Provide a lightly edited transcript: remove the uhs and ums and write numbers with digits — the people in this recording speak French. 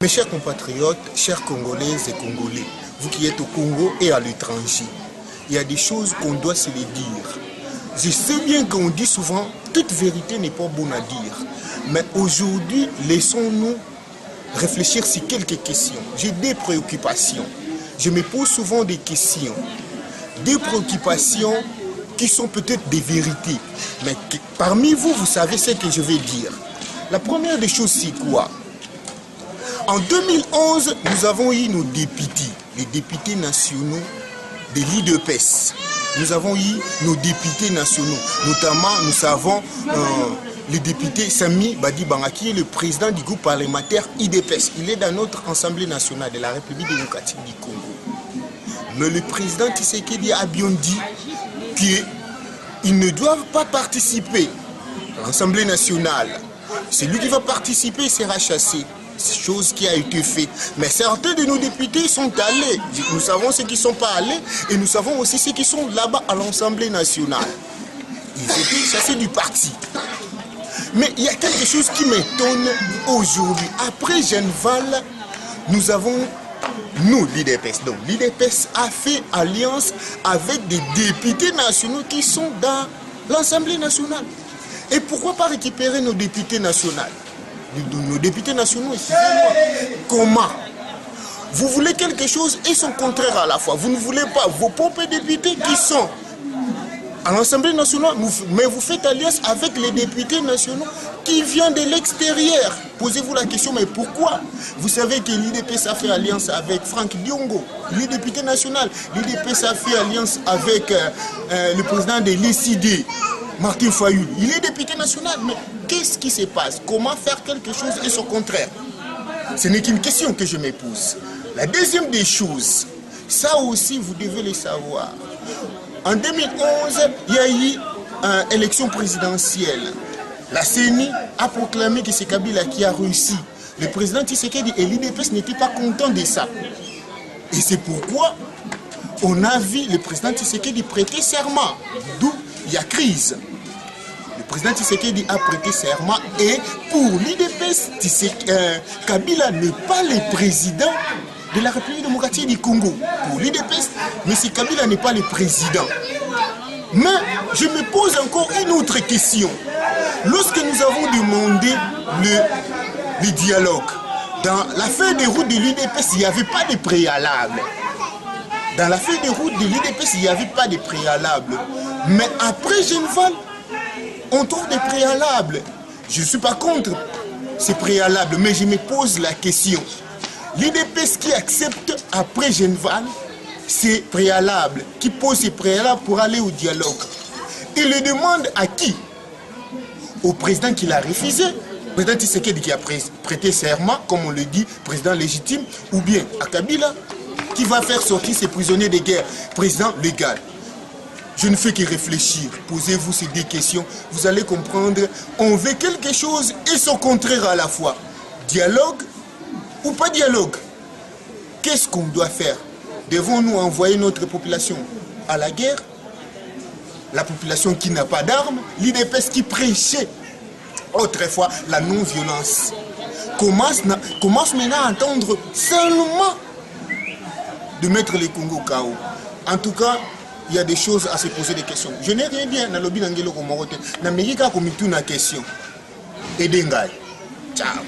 Mes chers compatriotes, chers Congolaises et Congolais, vous qui êtes au Congo et à l'étranger, il y a des choses qu'on doit se les dire. Je sais bien qu'on dit souvent, toute vérité n'est pas bonne à dire. Mais aujourd'hui, laissons-nous réfléchir sur quelques questions. J'ai des préoccupations. Je me pose souvent des questions. Des préoccupations qui sont peut-être des vérités. Mais parmi vous, vous savez ce que je vais dire. La première des choses, c'est quoi? En 2011, nous avons eu nos députés, les députés nationaux de l'IDPS. Nous avons eu nos députés nationaux, notamment nous savons le député Sami Badi Banga, qui est le président du groupe parlementaire IDPS. Il est dans notre Assemblée nationale de la République démocratique du Congo. Mais le président Tshisekedi a bien dit qu'ils ne doivent pas participer à l'Assemblée nationale. Celui qui va participer sera chassé. Chose qui a été faite. Mais certains de nos députés sont allés. Nous savons ceux qui ne sont pas allés et nous savons aussi ceux qui sont là-bas à l'Assemblée nationale. Ils étaient chassés du parti. Mais il y a quelque chose qui m'étonne aujourd'hui. Après Genval, nous avons, nous, l'IDPS. Donc l'IDPS a fait alliance avec des députés nationaux qui sont dans l'Assemblée nationale. Et pourquoi pas récupérer nos députés nationaux? Nos députés nationaux, excusez-moi. Comment? Vous voulez quelque chose et son contraire à la fois. Vous ne voulez pas vos propres députés qui sont à l'Assemblée nationale, mais vous faites alliance avec les députés nationaux qui viennent de l'extérieur. Posez-vous la question, mais pourquoi? Vous savez que l'IDPS a fait alliance avec Franck Diongo, il est député national. L'IDPS a fait alliance avec le président de l'ICD, Martin Fayoul. Il est député national, mais qu'est-ce qui se passe? Comment faire quelque chose et son contraire? Ce n'est qu'une question que je me pose. La deuxième des choses, ça aussi vous devez le savoir. En 2011, il y a eu une élection présidentielle. La CENI a proclamé que c'est Kabila qui a réussi. Le président Tshisekedi et l'IDPS n'étaient pas contents de ça. Et c'est pourquoi on a vu le président Tshisekedi prêter serment. D'où il y a crise. Le président Tshisekedi a prêté serment et pour l'IDPS, Kabila n'est pas le président de la République démocratique du Congo. Pour l'IDPS, M. Kabila n'est pas le président. Mais je me pose encore une autre question. Lorsque nous avons demandé le dialogue, dans la feuille de route de l'IDPS, il n'y avait pas de préalable. Dans la feuille de route de l'IDPS, il n'y avait pas de préalable. Mais après Genval, on trouve des préalables. Je ne suis pas contre ces préalables, mais je me pose la question. L'IDPS qui accepte après Genval ces préalables, qui pose ces préalables pour aller au dialogue, il le demande à qui? Au président qui l'a refusé, président Tshisekedi qui a prêté serment, comme on le dit, président légitime, ou bien à Kabila qui va faire sortir ses prisonniers de guerre, président légal. Je ne fais que réfléchir. Posez-vous ces deux questions. Vous allez comprendre. On veut quelque chose et son contraire à la fois. Dialogue ou pas dialogue? Qu'est-ce qu'on doit faire? Devons-nous envoyer notre population à la guerre? La population qui n'a pas d'armes? L'IDPS qui prêchait autrefois la non-violence commence maintenant à entendre seulement de mettre les Congo KO. En tout cas, il y a des choses à se poser des questions. Je n'ai rien dit dans le lobby d'Angelo Komorote. Je n'ai pas de question. Et Dengai. Ciao.